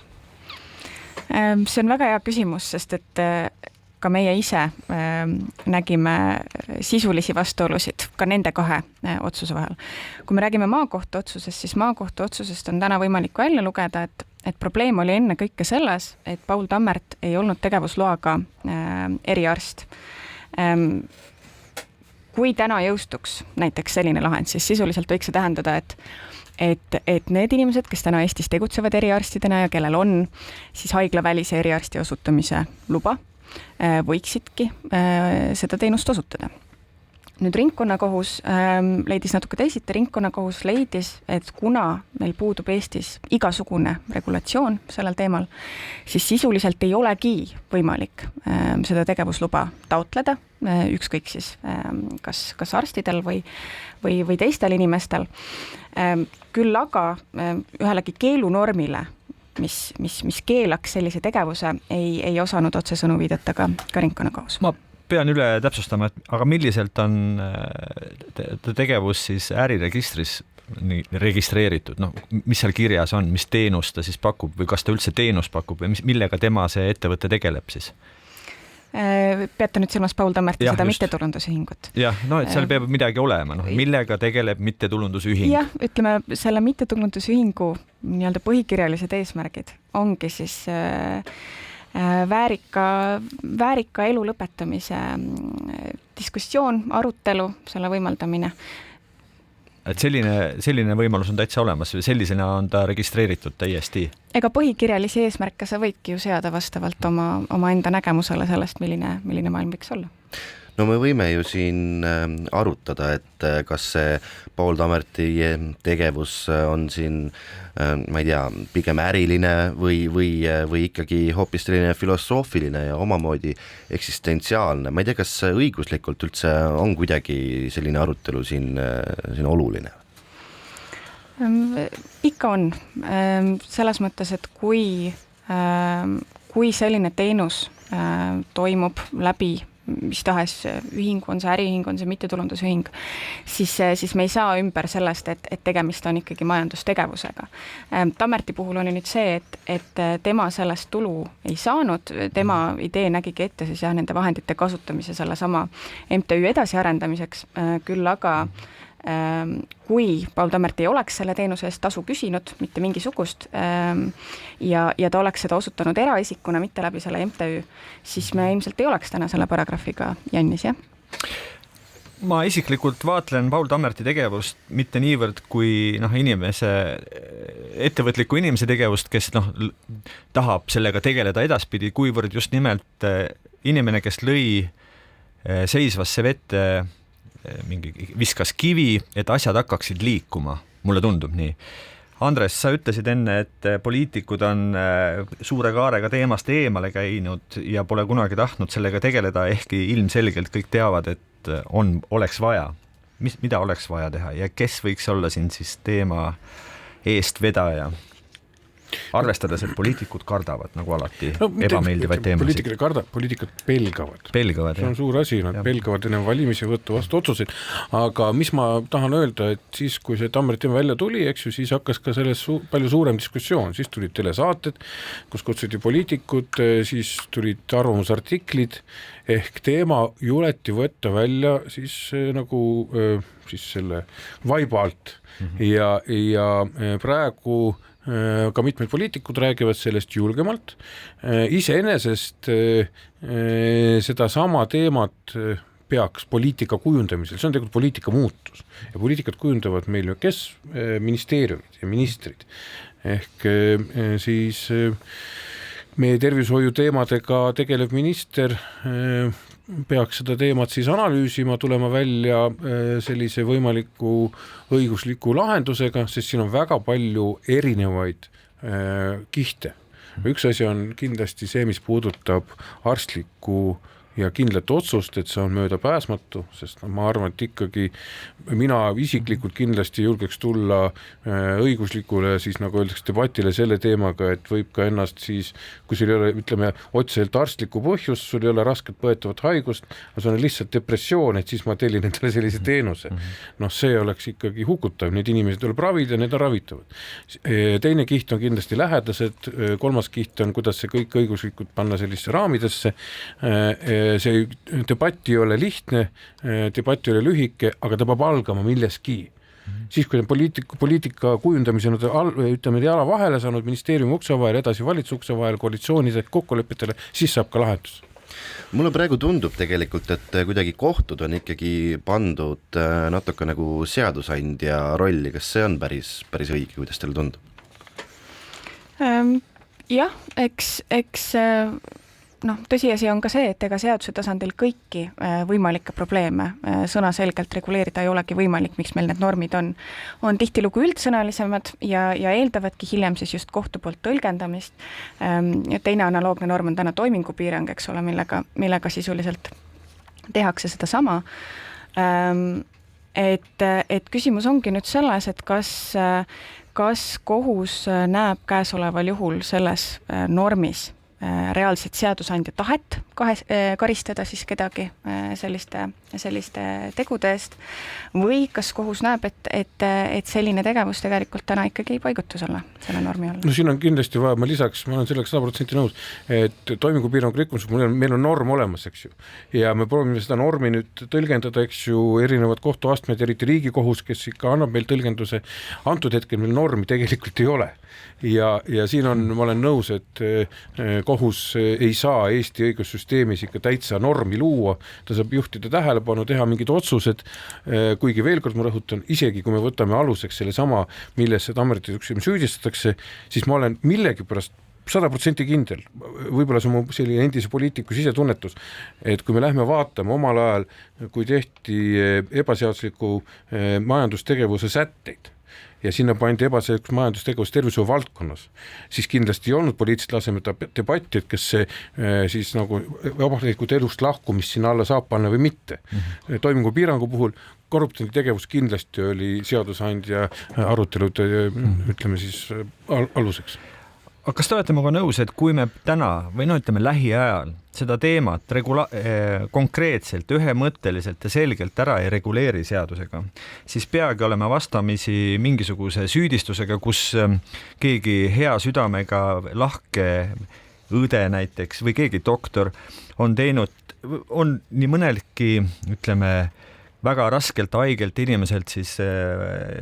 See on väga hea küsimus, sest et ka meie ise nägime sisulisi vastuolusid ka nende 2 otsuse vahel. Kui me räägime maakohtu otsusest, siis maakohtu otsusest on täna võimalik välja lugeda, et probleem oli enne kõike selles, et Paul Tammert ei olnud tegevusloaga eriarst. Kui täna jõustuks näiteks selline lahend, siis sisuliselt võiks see tähendada, et need inimesed, kes täna Eestis tegutsevad eriarstidena ja kellel on siis haiglavälise eriarsti osutamise luba, võiksidki seda teenust osutada. Nüüd ringkonnakohus leidis natuke teisiti, ringkonnakohus leidis, et kuna meil puudub Eestis igasugune regulatsioon sellel teemal, siis sisuliselt ei olegi võimalik seda tegevusluba taotleda, ükskõik siis kas arstidel või teistel inimestel. Küll aga ühelegi keelunormile, mis keelaks sellise tegevuse, ei osanud otsesõnu viidata ka ringkonnakohus. Ma pean üle täpsustama, et aga milliselt on tegevus siis äriregistris registreeritud, mis seal kirjas on, mis teenust ta siis pakub või kas ta üldse teenust pakub või millega tema see ettevõte tegeleb siis? Peate nüüd silmas Paul Tammerti seda mittetulundusühingut. Jah, et seal peab midagi olema, millega tegeleb mittetulundusühing. Jah, ütleme, selle mittetulundusühingu nii-öelda põhikirjalised eesmärgid ongi siis väärika elu lõpetamise diskussioon, arutelu, selle võimaldamine. Et selline võimalus on täitsa olemas või sellisena on ta registreeritud täiesti? Ega põhikirjalisi eesmärke sa võidki ju seada vastavalt oma enda nägemusele sellest, milline maailm võiks olla. No me võime ju siin arutada, et kas see Paul Tammerti tegevus on siin, ma ei tea, pigem äriline või ikkagi hoopis selline filosoofiline ja omamoodi eksistentsiaalne. Ma ei tea, kas õiguslikult üldse on kuidagi selline arutelu siin oluline? Ikka on. Selles mõttes, et kui selline teenus toimub läbi mis tahes ühing, on see äriühing, on see mittetulundusühing, siis me ei saa ümber sellest, et tegemist on ikkagi majandustegevusega. Tammerti puhul oli nüüd see, et tema sellest tulu ei saanud, tema idee nägigi ette siis nende vahendite kasutamise selle sama MTÜ edasiarendamiseks, küll aga kui Paul Tammert ei oleks selle teenuse eest tasu küsinud, mitte mingisugust, ja ta oleks seda osutanud eraisikuna, mitte läbi selle MTÜ, siis me ilmselt ei oleks täna selle paragrahviga jannis, jah? Ma isiklikult vaatlen Paul Tammerti tegevust mitte niivõrd kui ettevõtliku inimese tegevust, kes tahab sellega tegeleda edaspidi, kuivõrd just nimelt inimene, kes lõi seisvasse vette viskas kivi, et asjad hakkaksid liikuma. Mulle tundub nii. Andres, sa ütlesid enne, et poliitikud on suure kaarega teemast eemale käinud ja pole kunagi tahtnud sellega tegeleda, ehkki ilmselgelt kõik teavad, et oleks vaja. Mida oleks vaja teha ja kes võiks olla siin siis teema eestvedaja? Arvestades, et poliitikud kardavad nagu alati ebameeldivaid teemasid. Poliitikud ei karda, poliitikud pelgavad. See on suur asi, nad pelgavad enne valimisi võtta vastu otsuseid. Aga mis ma tahan öelda, et siis, kui see Tammerti välja tuli, siis hakkas ka selles palju suurem diskussioon. Siis tulid telesaated, kus kutsuti poliitikud, siis tulid arvamusartiklid, ehk teema juleti võtta välja siis nagu siis selle vaiba alt. Ja praegu ka mitmed poliitikud räägivad sellest julgemalt. Iseenesest seda sama teemat peaks poliitika kujundamisel, see on tegelikult poliitika muutus. Ja poliitikat kujundavad meil ju kes? Ministeeriumid ja ministrid. Ehk siis meie tervishoiu teemadega tegelev minister peaks seda teemat siis analüüsima, tulema välja sellise võimaliku õigusliku lahendusega, sest siin on väga palju erinevaid kihte. Üks asi on kindlasti see, mis puudutab arstlikku ja kindlat otsust, et see on möödapääsmatu, sest ma arvan, et ikkagi mina isiklikult kindlasti julgeks tulla õiguslikule siis nagu öeldakse debatile selle teemaga, et võib ka ennast siis, kui sul ei ole, ütleme, otseselt arstlikku põhjust, sul ei ole rasket põetavat haigust, aga sul on lihtsalt depressioon, et siis ma tellin endale sellise teenuse. Noh, see oleks ikkagi hukutav, need inimesed tuleb ravida, need on ravitavad. Teine kiht on kindlasti lähedased, kolmas kiht on, kuidas see kõik õiguslikult panna sellisse raamidesse. See debatt ei ole lihtne, debatt ei ole lühike, aga ta peab algama milleski. Siis, kui on poliitika kujundamisena ütleme, jala vahele saanud ministeeriumi ukse vahel, edasi valitsuse ukse vahel, koalitsioonide kokkulepetele, siis saab ka lahendus. Mulle praegu tundub tegelikult, et kuidagi kohtud on ikkagi pandud natuke nagu seadusandja rolli. Kas see on päris õige, kuidas teile tundub? Jah, eks tõsiasi on ka see, et ega seaduse tasandil kõiki võimalikke probleeme sõnaselgelt reguleerida ei olegi võimalik, miks meil need normid on tihtilugu üldsõnalisemad ja eeldavadki hiljem siis just kohtu poolt tõlgendamist. Teine analoogne norm on täna toimingupiirang, eks ole, millega sisuliselt tehakse seda sama. Et küsimus ongi nüüd selles, et kas kohus näeb käesoleval juhul selles normis reaalset seadusandja tahet karistada siis kedagi selliste tegude eest või kas kohus näeb, et selline tegevus tegelikult täna ikkagi ei paigutu selle normi alla? No siin on kindlasti vaja, ma olen selleks 100% nõus, et toimingupiirang rikkumiseks meil on norm olemas, eks ju, ja me proovime seda normi nüüd tõlgendada, eks ju, erinevad kohtuastmed, eriti Riigikohus, kes ikka annab meil tõlgenduse, antud hetkel meil normi tegelikult ei ole. Ja siin ma olen nõus, et kohus ei saa Eesti õigussüsteemis ikka täitsa normi luua, ta saab juhtida tähelepanu, teha mingid otsused, kuigi veel kord ma rõhutan, isegi kui me võtame aluseks selle sama, milles seda ametisuks süüdistatakse, siis ma olen millegipärast 100% kindel, võib-olla see on mu selline endise poliitiku sisetunnetus, et kui me lähme vaatame omal ajal, kui tehti ebaseadusliku majandustegevuse sätteid, ja sinna pandi ebaseaduslik majandustegevus tervishoiu valdkonnas, siis kindlasti ei olnud poliitiliselt laseme debatti, et kas see siis nagu vabatahtlikult elust lahkumist sinna alla saab panna või mitte. Toimingupiirangu puhul korruptiivne tegevus kindlasti oli seadusandja arutelude, ütleme siis, aluseks. Aga kas te olete minuga nõus, et kui me täna või ütleme lähiajal seda teemat konkreetselt, ühemõtteliselt ja selgelt ära ei reguleeri seadusega, siis peagi oleme vastamisi mingisuguse süüdistusega, kus keegi hea südamega lahke õde näiteks või keegi doktor on nii mõnelgi, ütleme, väga raskelt haigelt inimeselt siis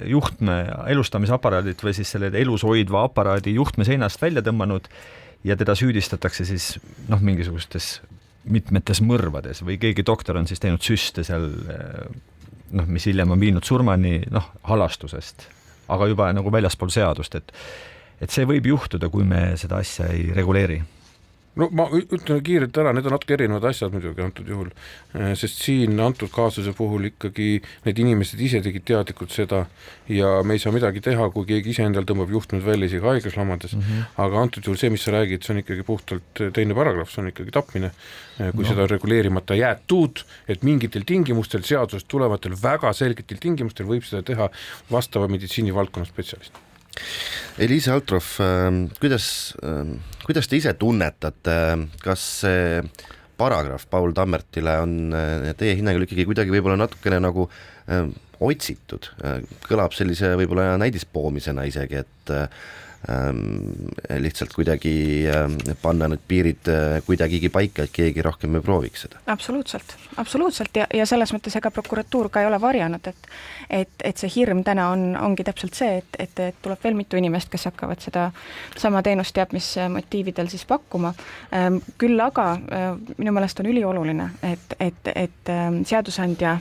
juhtme elustamisaparaadit või siis selle elus hoidva aparaadi juhtme seinast välja tõmmanud ja teda süüdistatakse siis mingisugustes mitmetes mõrvades või keegi doktor on siis teinud süste seal, mis hiljem on viinud surmani halastusest, aga juba nagu väljaspool seadust, et see võib juhtuda, kui me seda asja ei reguleeri. No ma ütlen kiirelt ära, need on natuke erinevad asjad muidugi antud juhul, sest siin antud kaasuse puhul ikkagi need inimesed ise tegid teadlikult seda ja me ei saa midagi teha, kui keegi ise endal tõmbab juhtmed välja isegi haiglaslamades, aga antud juhul see, mis sa räägid, see on ikkagi puhtalt teine paragrahv, see on ikkagi tapmine, kui seda reguleerimata jäetud, et mingitel tingimustel, seadusest tulevatel väga selgetel tingimustel võib seda teha vastava meditsiinivaldkonna spetsialist. Eliise Altroff, kuidas te ise tunnetate, kas see paragrahv Paul Tammertile on teie hinnangul ikkagi kuidagi võib-olla natukene nagu otsitud, kõlab sellise võib-olla näidispoomisena isegi, et lihtsalt kuidagi panna need piirid kuidagigi paika, et keegi rohkem ei prooviks seda. Absoluutselt ja selles mõttes ega prokuratuur ka ei ole varjanud, et see hirm täna ongi täpselt see, et tuleb veel mitu inimest, kes hakkavad seda sama teenust teab, mis motiividel siis pakkuma. Küll aga minu meelest on ülioluline, et seadusandja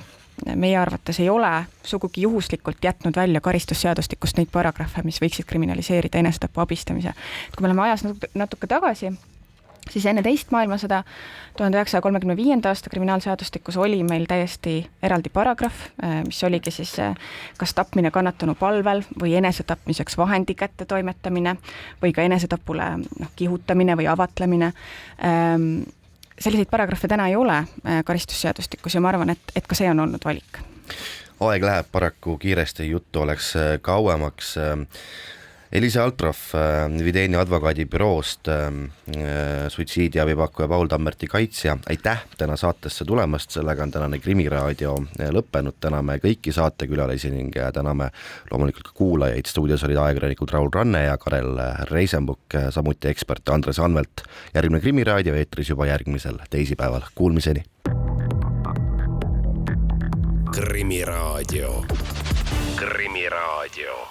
meie arvates ei ole sugugi juhuslikult jätnud välja karistusseadustikust neid paragrahve, mis võiksid kriminaliseerida enesetapu abistamise. Kui me oleme ajas natuke tagasi, siis enne teist maailmasõda 1935. aasta kriminaalseadustikus oli meil täiesti eraldi paragrahv, mis oligi siis kas tapmine kannatanu palvel või enesetapmiseks vahendi kätte toimetamine või ka enesetapule kihutamine või avatlemine. Selliseid paragrahve täna ei ole karistusseadustikus ja ma arvan, et ka see on olnud valik. Aeg läheb paraku kiiresti, juttu oleks kauemaks. Elisa Altrov Videni advokaadibüroost, suitsiidiabipakkuja Paul Tammerti kaitsja, aitäh täna saatesse tulemast, sellega on tänane Krimiraadio lõppenud, täname kõiki saatekülalisi ning täname loomulikult ka kuulajaid. Stuudios olid ajakirjanikud Raul Ranne ja Karel Reisenbuk, samuti ekspert Andres Anvelt. Järgmine Krimiraadio eetris juba järgmisel teisipäeval. Kuulmiseni! Krimiraadio. Krimiraadio.